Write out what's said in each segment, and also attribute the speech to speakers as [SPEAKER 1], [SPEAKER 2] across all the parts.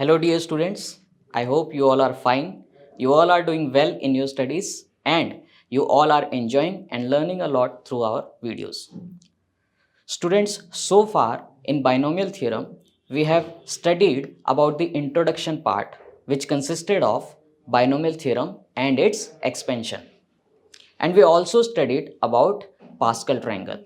[SPEAKER 1] Hello dear students, I hope you all are fine. You all are doing well in your studies and you all are enjoying and learning a lot through our videos. Students, so far in binomial theorem, we have studied about the introduction part which consisted of binomial theorem and its expansion. And we also studied about Pascal triangle.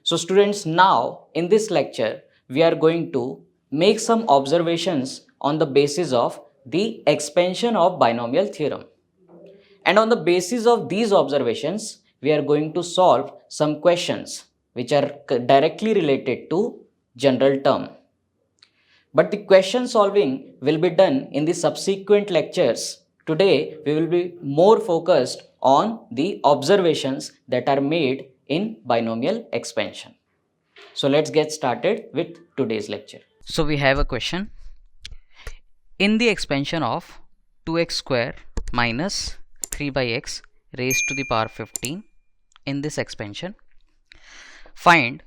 [SPEAKER 1] So students, now in this lecture, we are going to make some observations on the basis of the expansion of binomial theorem. And on the basis of these observations, we are going to solve some questions which are directly related to general term. But the question solving will be done in the subsequent lectures. Today, we will be more focused on the observations that are made in binomial expansion. So let's get started with today's lecture. So we have a question. In the expansion of 2x square minus 3 by x raised to the power 15, in this expansion, find.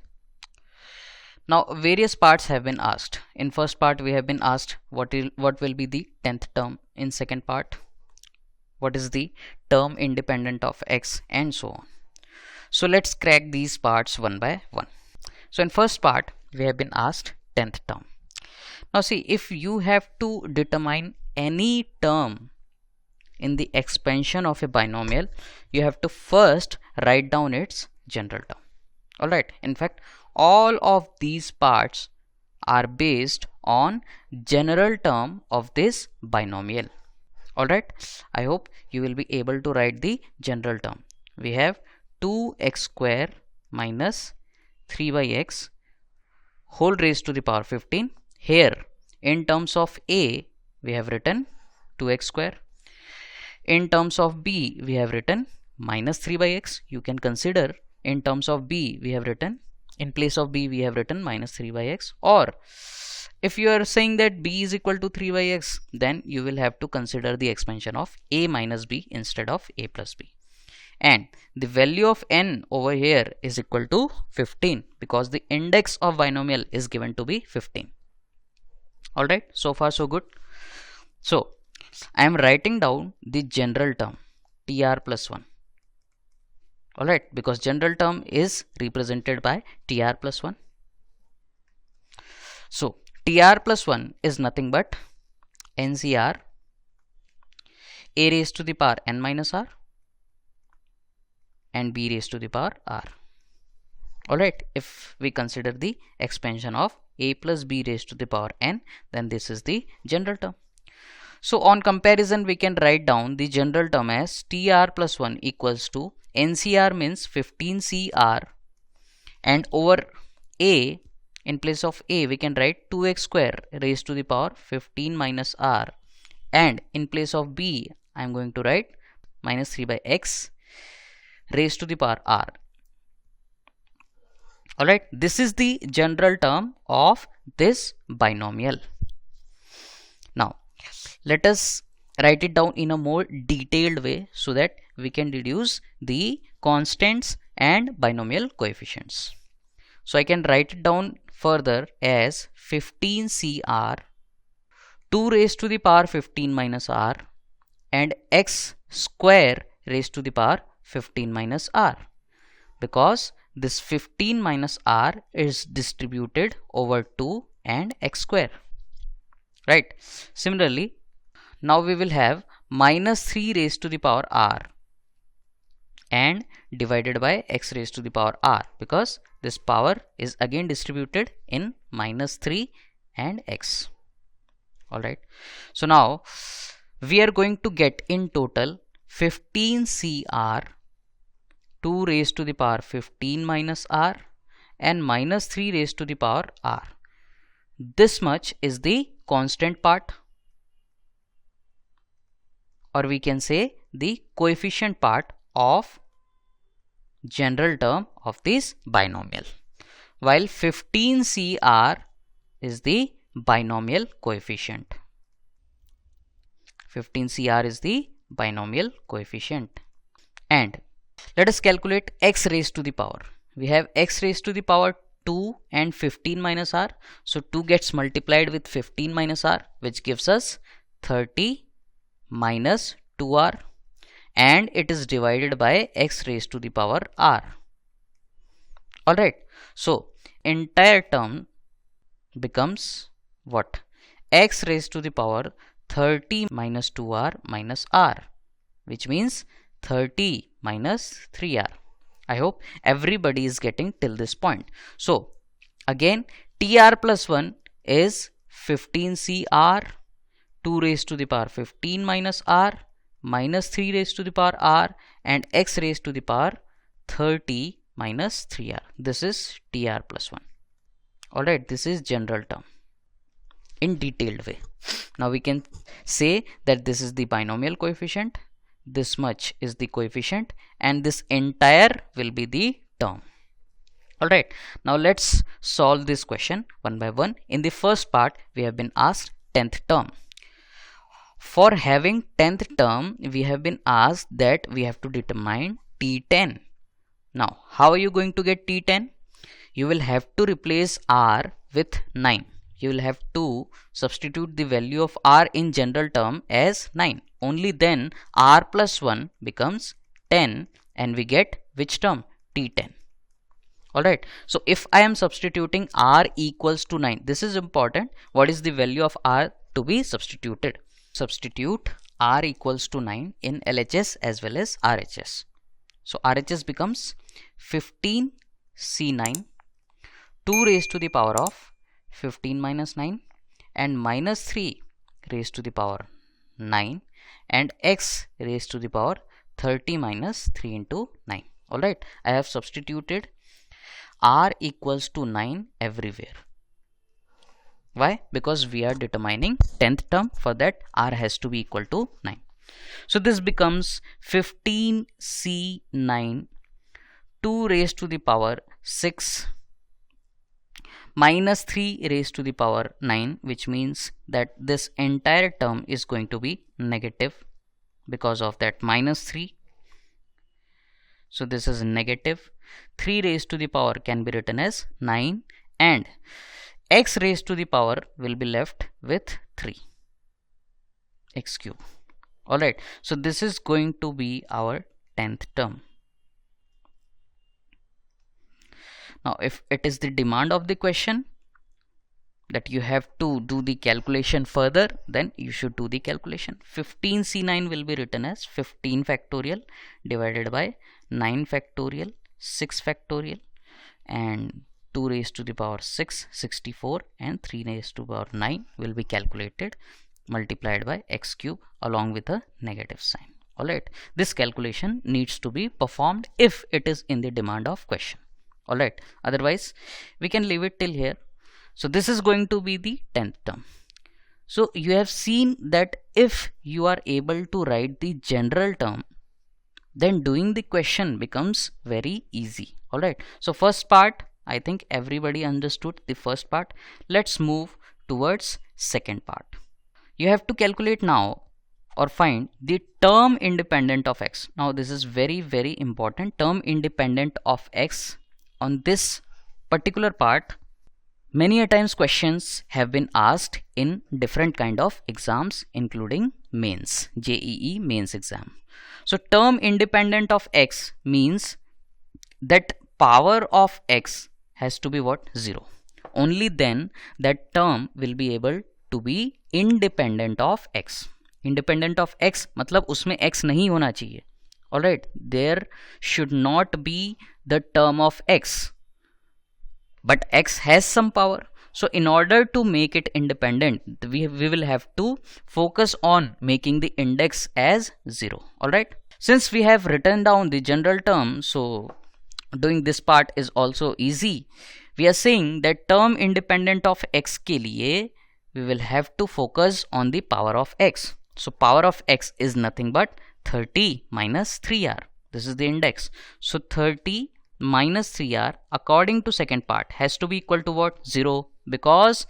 [SPEAKER 1] Now various parts have been asked. In first part we have been asked what will be the 10th term. In second part, what is the term independent of x, and so on. So let's crack these parts one by one. So in first part we have been asked 10th term. Now see, if you have to determine any term in the expansion of a binomial, you have to first write down its general term. Alright, in fact all of these parts are based on general term of this binomial. Alright, I hope you will be able to write the general term. We have 2x square minus 3 by x whole raised to the power 15. Here in terms of a we have written 2x square. In terms of b we have written minus 3 by x. You can consider in terms of b we have written, in place of b we have written minus 3 by x, or if you are saying that b is equal to 3 by x, then you will have to consider the expansion of a minus b instead of a plus b. And the value of n over here is equal to 15 because the index of binomial is given to be 15. Alright, so far so good. So I am writing down the general term tr plus 1. Alright, because general term is represented by tr plus 1. So tr plus 1 is nothing but ncr a raised to the power n minus r and b raised to the power r. Alright, if we consider the expansion of a plus b raised to the power n, then this is the general term. So on comparison we can write down the general term as tr plus 1 equals to ncr means 15cr, and over a, in place of a we can write 2x square raised to the power 15 minus r, and in place of b I am going to write minus 3 by x raised to the power r. Alright, this is the general term of this binomial. Now let us write it down in a more detailed way so that we can deduce the constants and binomial coefficients. So I can write it down further as 15cr 2 raised to the power 15 minus r and x square raised to the power 15 minus r, because this 15 minus r is distributed over 2 and x square. Right. Similarly, now we will have minus 3 raised to the power r and divided by x raised to the power r, because this power is again distributed in minus 3 and x. Alright. So now we are going to get in total 15cr 2 raised to the power 15 minus r and minus 3 raised to the power r. This much is the constant part, or we can say the coefficient part of general term of this binomial, while 15cr is the binomial coefficient. 15cr is the binomial coefficient. And let us calculate x raised to the power. We have x raised to the power 2 and 15 minus r. So 2 gets multiplied with 15 minus r, which gives us 30 minus 2r, and it is divided by x raised to the power r. Alright, so entire term becomes what? X raised to the power 30 minus 2r minus r, which means 30 minus 3r. I hope everybody is getting till this point. So again, tr plus 1 is 15cr, 2 raised to the power 15 minus r, minus 3 raised to the power r, and x raised to the power 30 minus 3r. This is tr plus 1. Alright, this is general term in detailed way. Now we can say that this is the binomial coefficient, this much is the coefficient, and this entire will be the term. Alright, now let's solve this question one by one. In the first part, we have been asked 10th term. For having 10th term, we have been asked that we have to determine T10. Now, how are you going to get T10? You will have to replace r with 9. You will have to substitute the value of r in general term as 9. Only then r plus 1 becomes 10 and we get which term? T10. Alright, so if I am substituting r equals to 9, this is important. What is the value of r to be substituted? Substitute r equals to 9 in LHS as well as RHS. So RHS becomes 15c9, 2 raised to the power of 15 minus 9, and minus 3 raised to the power 9, and x raised to the power 30 minus 3 into 9. Alright, I have substituted r equals to 9 everywhere. Why? Because we are determining 10th term. For that, r has to be equal to 9. So this becomes 15c9, 2 raised to the power 6, minus 3 raised to the power 9, which means that this entire term is going to be negative because of that minus 3. So this is negative. 3 raised to the power can be written as 9, and x raised to the power will be left with 3, x cube. Alright, so this is going to be our 10th term. Now if it is the demand of the question that you have to do the calculation further, then you should do the calculation. 15c9 will be written as 15 factorial divided by 9 factorial, 6 factorial, and 2 raised to the power 6, 64, and 3 raised to the power 9 will be calculated, multiplied by x cube along with a negative sign. Alright, this calculation needs to be performed if it is in the demand of question. Alright, otherwise we can leave it till here. So this is going to be the 10th term. So you have seen that if you are able to write the general term, then doing the question becomes very easy. Alright, so first part, I think everybody understood the first part. Let's move towards second part. You have to calculate now or find the term independent of x. Now this is very important, term independent of x. On this particular part, many a times questions have been asked in different kind of exams, including mains, JEE mains exam. So term independent of x means that power of x has to be what? 0. Only then that term will be able to be independent of x. Independent of x मतलब उसमें x नहीं होना चाहिए. Alright, there should not be the term of x, but x has some power. So in order to make it independent, we will have to focus on making the index as 0. Alright, since we have written down the general term, so doing this part is also easy. We are saying that term independent of x के लिए we will have to focus on the power of x. So power of x is nothing but 30 minus 3r. This is the index. So 30 minus 3r according to second part has to be equal to what? 0, because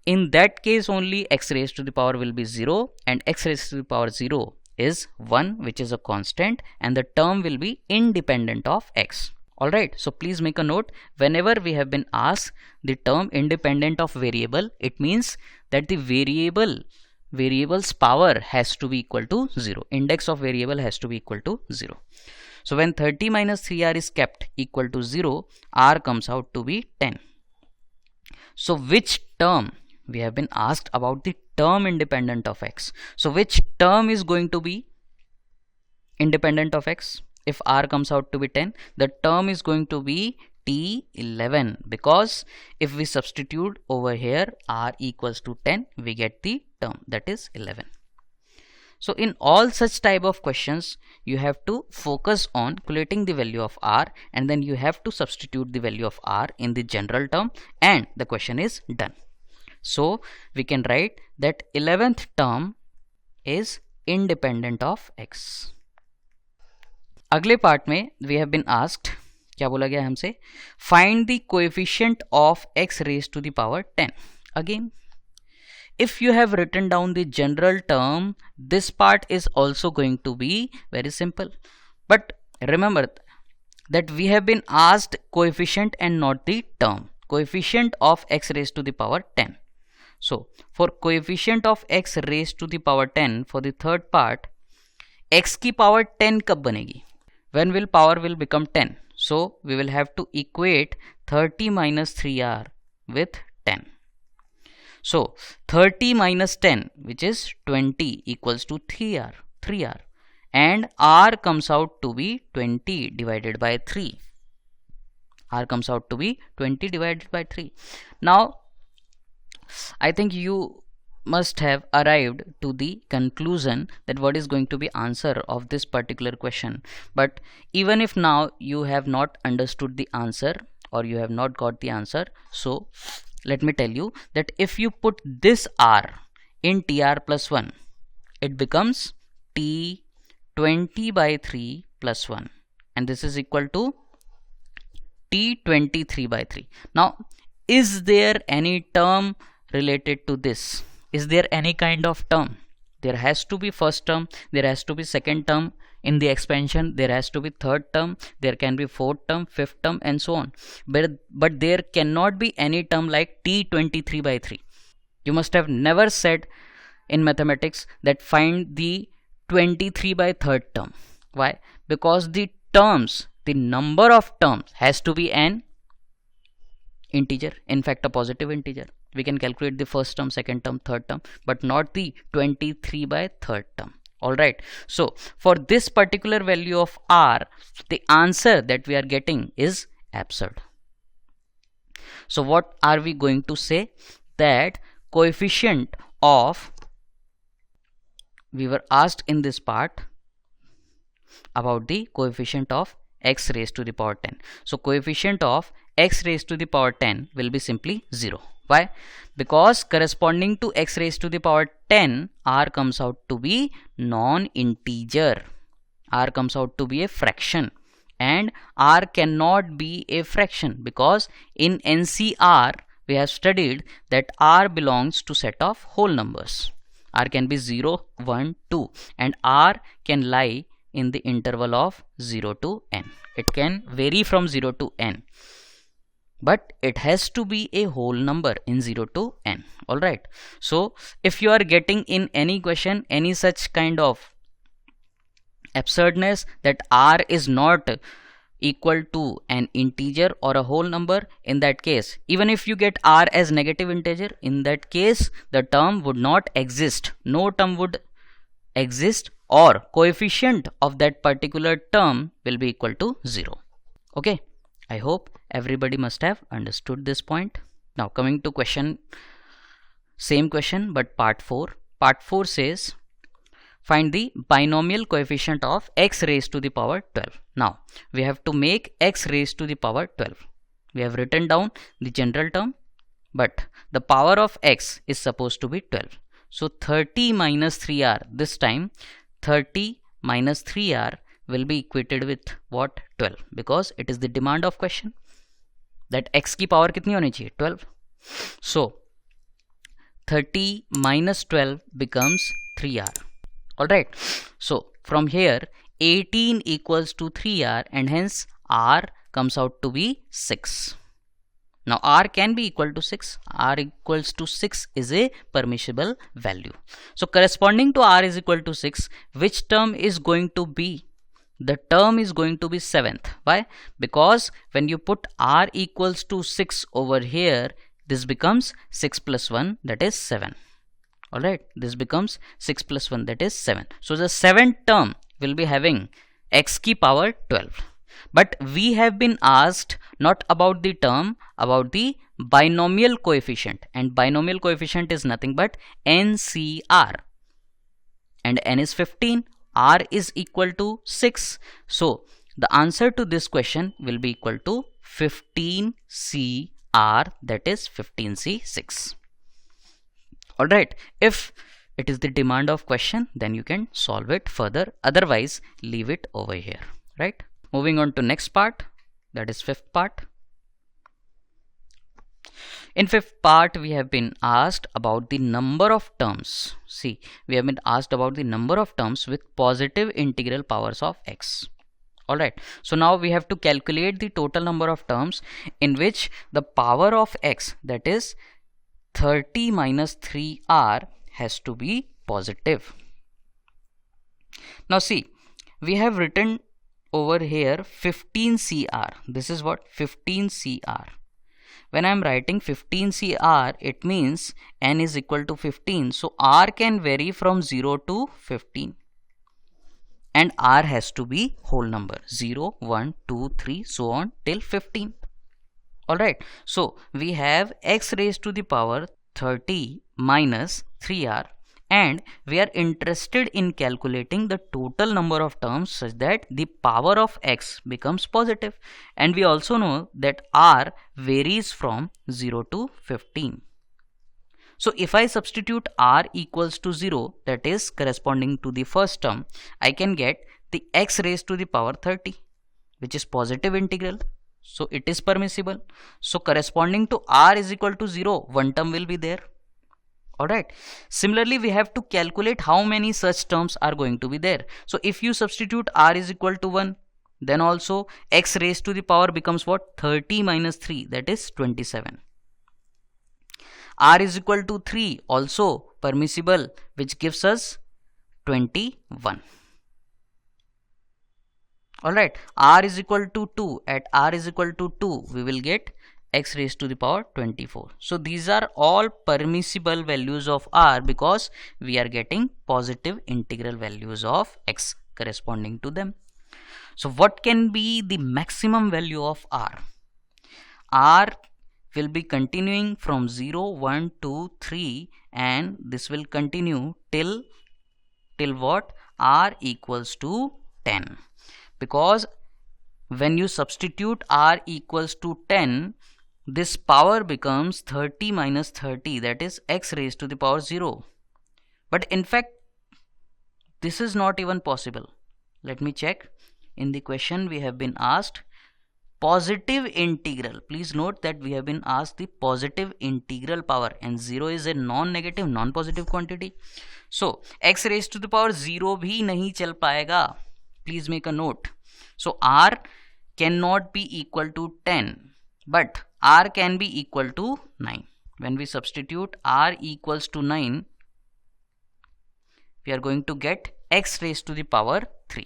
[SPEAKER 1] in that case only x raised to the power will be 0, and x raised to the power 0 is 1, which is a constant, and the term will be independent of x. Alright, so please make a note. Whenever we have been asked the term independent of variable, it means that the variable's power has to be equal to 0. Index of variable has to be equal to 0. So when 30 minus 3r is kept equal to 0, r comes out to be 10. So which term? We have been asked about the term independent of x. So which term is going to be independent of x? If r comes out to be 10, the term is going to be t11, because if we substitute over here r equals to 10, we get the term, that is 11. So in all such type of questions, you have to focus on calculating the value of r, and then you have to substitute the value of r in the general term, and the question is done. So we can write that 11th term is independent of x. अगले part में we have been asked, क्या बोला गया हमसे, find the coefficient of x raise to the power 10. Again if you have written down the general term, this part is also going to be very simple. But remember that we have been asked coefficient and not the term. Coefficient of x raised to the power 10. So for coefficient of x raised to the power 10, for the third part, x की power 10 कब बनेगी? When will power will become 10? So we will have to equate 30 minus 3r with 10. So 30 minus 10, which is 20, equals to 3r, and r comes out to be 20 divided by 3. R comes out to be 20 divided by 3. Now I think you must have arrived to the conclusion that what is going to be answer of this particular question. But even if now you have not understood the answer or you have not got the answer, so let me tell you that if you put this r in tr plus 1, it becomes t 20 by 3 plus 1, and this is equal to t 23 by 3. Now is there any term related to this? Is there any kind of term? There has to be first term, there has to be second term. In the expansion, there has to be third term, there can be fourth term, fifth term, and so on. But there cannot be any term like t 23 by 3. You must have never said in mathematics that find the 23 by third term. Why? Because the terms, the number of terms has to be an integer, in fact a positive integer. We can calculate the first term, second term, third term, but not the 23 by third term. Alright, so for this particular value of r, the answer that we are getting is absurd. So what are we going to say? That coefficient of, we were asked in this part about the coefficient of x raised to the power 10. So coefficient of x raised to the power 10 will be simply 0. Why? Because corresponding to x raised to the power 10, r comes out to be non-integer. R comes out to be a fraction, and r cannot be a fraction because in NCR we have studied that r belongs to set of whole numbers. R can be 0, 1, 2, and r can lie in the interval of 0 to n. It can vary from 0 to n, but it has to be a whole number in 0 to n. Alright, so if you are getting in any question any such kind of absurdness that r is not equal to an integer or a whole number, in that case, even if you get r as negative integer, in that case the term would not exist. No term would exist, or coefficient of that particular term will be equal to 0. Okay, I hope everybody must have understood this point. Now coming to question, same question but part 4. Part 4 says find the binomial coefficient of x raised to the power 12. Now we have to make x raised to the power 12. We have written down the general term, but the power of x is supposed to be 12. So 30 minus 3r, this time 30 minus 3r will be equated with what? 12, because it is the demand of question that x की power कितनी होनी चाहिए? 12. So 30 minus 12 becomes 3r. Alright, so from here 18 equals to 3r, and hence r
[SPEAKER 2] comes out to be 6. Now r can be equal to 6. R equals to 6 is a permissible value. So corresponding to r is equal to 6, which term is going to be? The term is going to be 7th. Why? Because when you put r equals to 6 over here, this becomes 6 plus 1, that is 7. Alright, this becomes 6 plus 1, that is 7. So the 7th term will be having x ki power 12. But we have been asked not about the term, about the binomial coefficient, and binomial coefficient is nothing but NCR, and n is 15, r is equal to 6. So the answer to this question will be equal to 15CR, that is 15C6. Alright, if it is the demand of question, then you can solve it further, otherwise leave it over here, right? Moving on to next part, that is fifth part. In fifth part, we have been asked about the number of terms. See, we have been asked about the number of terms with positive integral powers of x. Alright, so now we have to calculate the total number of terms in which the power of x, that is 30 minus 3r, has to be positive. Now see, we have written over here 15CR. This is what? 15CR. When I am writing 15CR, it means n is equal to 15. So r can vary from 0 to 15. And r has to be whole number. 0, 1, 2, 3, so on till 15. Alright. So we have x raised to the power 30 minus 3r. And we are interested in calculating the total number of terms such that the power of x becomes positive. And we also know that r varies from 0 to 15. So if I substitute r equals to 0, that is corresponding to the first term, I can get the x raised to the power 30, which is positive integral. So it is permissible. So corresponding to r is equal to 0, one term will be there. Alright. Similarly, we have to calculate how many such terms are going to be there. So if you substitute r is equal to 1, then also x raised to the power becomes what? 30 minus 3, that is 27. R is equal to 3, also permissible, which gives us 21. Alright, r is equal to 2. At r is equal to 2, we will get x raised to the power 24. So these are all permissible values of r because we are getting positive integral values of x corresponding to them. So what can be the maximum value of r? R will be continuing from 0, 1, 2, 3, and this will continue till what? R equals to 10. Because when you substitute r equals to 10, this power becomes 30 minus 30, that is x raised to the power 0. But in fact, this is not even possible. Let me check. In the question we have been asked positive integral. Please note that we have been asked the positive integral power, and 0 is a non-negative, non-positive quantity. So x raised to the power 0 bhi nahi chal paega. Please make a note. So r cannot be equal to 10, but r can be equal to 9. When we substitute r equals to 9, we are going to get x raised to the power 3.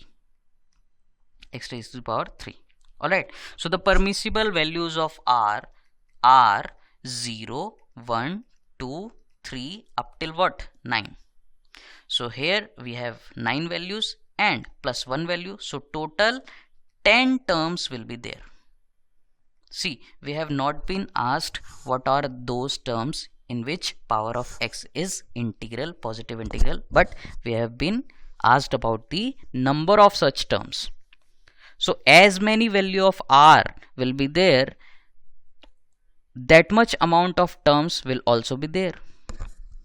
[SPEAKER 2] X raised to the power 3. Alright. So the permissible values of r are 0, 1, 2, 3 up till what? 9. So here we have 9 values and plus 1 value. So total 10 terms will be there. See, we have not been asked what are those terms in which power of x is integral, positive integral, but we have been asked about the number of such terms. So as many value of r will be there, that much amount of terms will also be there.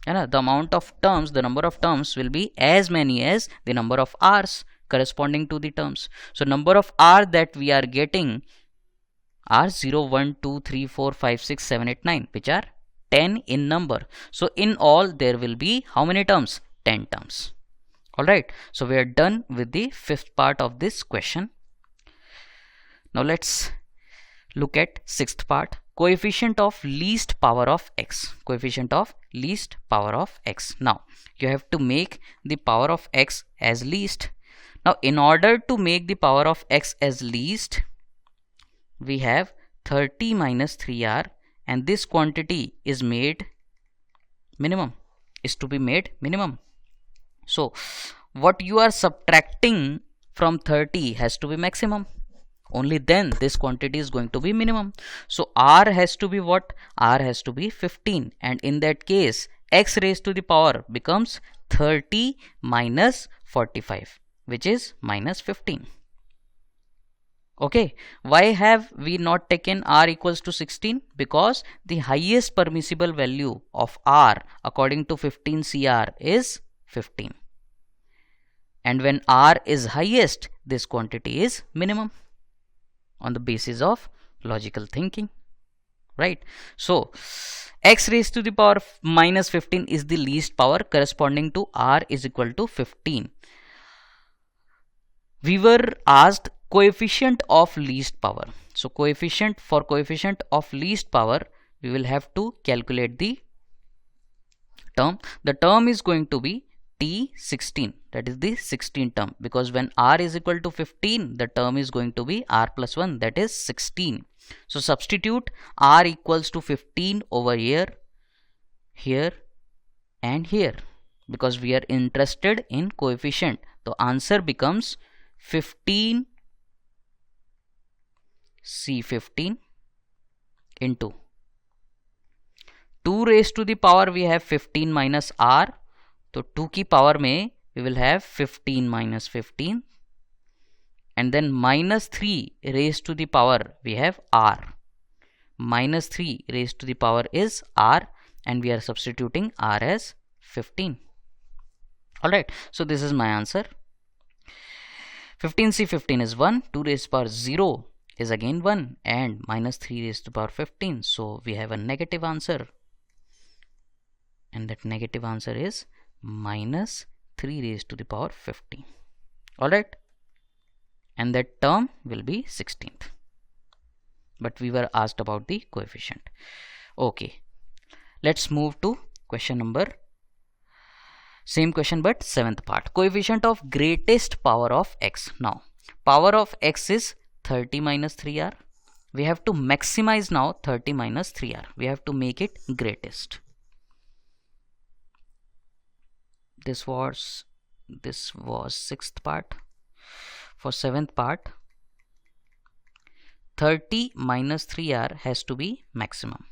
[SPEAKER 2] The amount of terms, the number of terms will be as many as the number of r's corresponding to the terms. So number of r that we are getting are 0, 1, 2, 3, 4, 5, 6, 7, 8, 9, which are 10 in number. So in all there will be how many terms? 10 terms. Alright, so we are done with the fifth part of this question. Now let's Look at sixth part. Coefficient of least power of x. Coefficient of least power of x. Now you have to make the power of x as least. Now in order to make the power of x as least, we have 30 minus 3r, and this quantity is made minimum, is to be made minimum. So what you are subtracting from 30 has to be maximum. Only then this quantity is going to be minimum. So r has to be what? R has to be 15, and in that case x raised to the power becomes 30 minus 45, which is minus 15. Okay, why have we not taken r equals to 16? Because the highest permissible value of r according to 15 CR is 15. And when r is highest, this quantity is minimum on the basis of logical thinking, right? So x raised to the power minus 15 is the least power corresponding to r is equal to 15. We were asked coefficient of least power. So coefficient of least power, we will have to calculate the term. The term is going to be T16, that is the 16 term, because when r is equal to 15, the term is going to be r plus 1, that is 16. So substitute r equals to 15 over here, here and here, because we are interested in coefficient. The answer becomes 15 C15 into 2 raised to the power, we have 15 minus r. So 2 की power में we will have 15 minus 15, and then minus 3 raised to the power we have r. Minus 3 raised to the power is r, and we are substituting r as 15. Alright, so this is my answer. 15C15 is 1, 2 raised to the power 0 is again 1, and minus 3 raised to the power 15. So we have a negative answer, and that negative answer is minus 3 raised to the power 15. Alright, and that term will be 16th, but we were asked about the coefficient. Okay, let's move to question number, same question but 7th part. Coefficient of greatest power of x. Now power of x is 30 minus 3r. We have to maximize now 30 minus 3r. We have to make it greatest. This was 6th part. For 7th part, 30 minus 3r has to be maximum.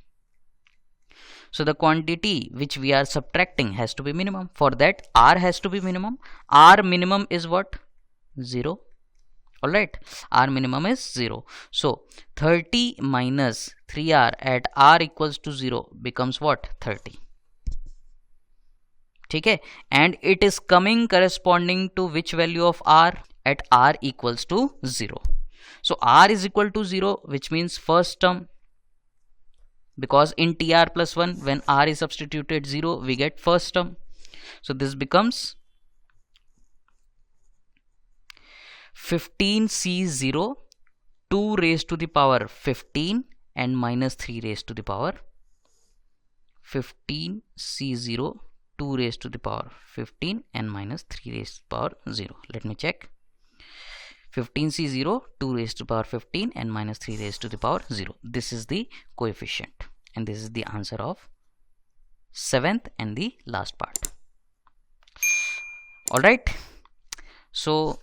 [SPEAKER 2] So the quantity which we are subtracting has to be minimum. For that, r has to be minimum. R minimum is what? 0. Alright, r minimum is 0. So 30 minus 3r at r equals to 0 becomes what? 30. Okay, and it is coming corresponding to which value of r? At r equals to 0. So r is equal to 0, which means first term, because in tr plus 1 when r is substituted 0, we get first term. So this becomes 15C0, 2 raised to the power 15 and minus 3 raised to the power 15C0, 2 raised to the power 15 and minus 3 raised to the power 0. Let me check. 15C0, 2 raised to the power 15 and minus 3 raised to the power 0. This is the coefficient, and this is the answer of 7th and the last part. Alright, so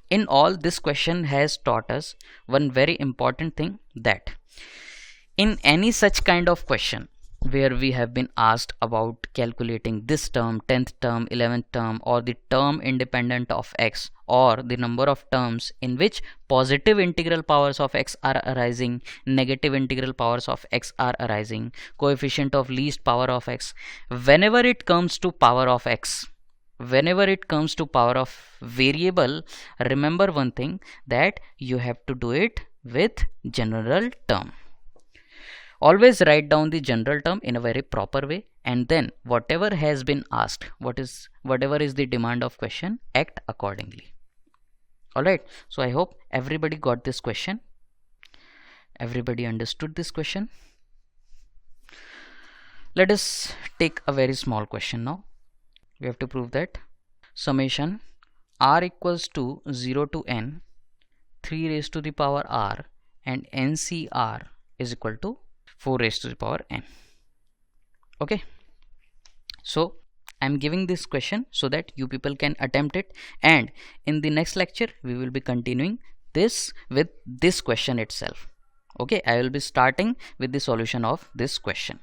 [SPEAKER 2] in all, this question has taught us one very important thing, that in any such kind of question where we have been asked about calculating this term, 10th term, 11th term, or the term independent of x, or the number of terms in which positive integral powers of x are arising, negative integral powers of x are arising, coefficient of least power of x, whenever it comes to power of x, whenever it comes to power of variable, remember one thing, that you have to do it with general term. Always write down the general term in a very proper way, and then whatever has been asked, whatever is the demand of question, act accordingly. Alright, so I hope everybody got this question. Everybody understood this question? Let us take a very small question now. We have to prove that summation r equals to 0 to n 3 raised to the power r and NCR is equal to 4 raised to the power n. Okay, so I'm giving this question so that you people can attempt it, and in the next lecture we will be continuing this with this question itself. Okay, I will be starting with the solution of this question.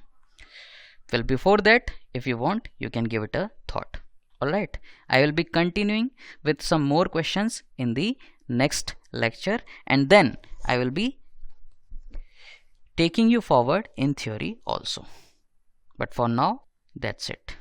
[SPEAKER 2] Well, before that, if you want, you can give it a thought. Alright, I will be continuing with some more questions in the next lecture, and then I will be taking you forward in theory also. But for now, that's it.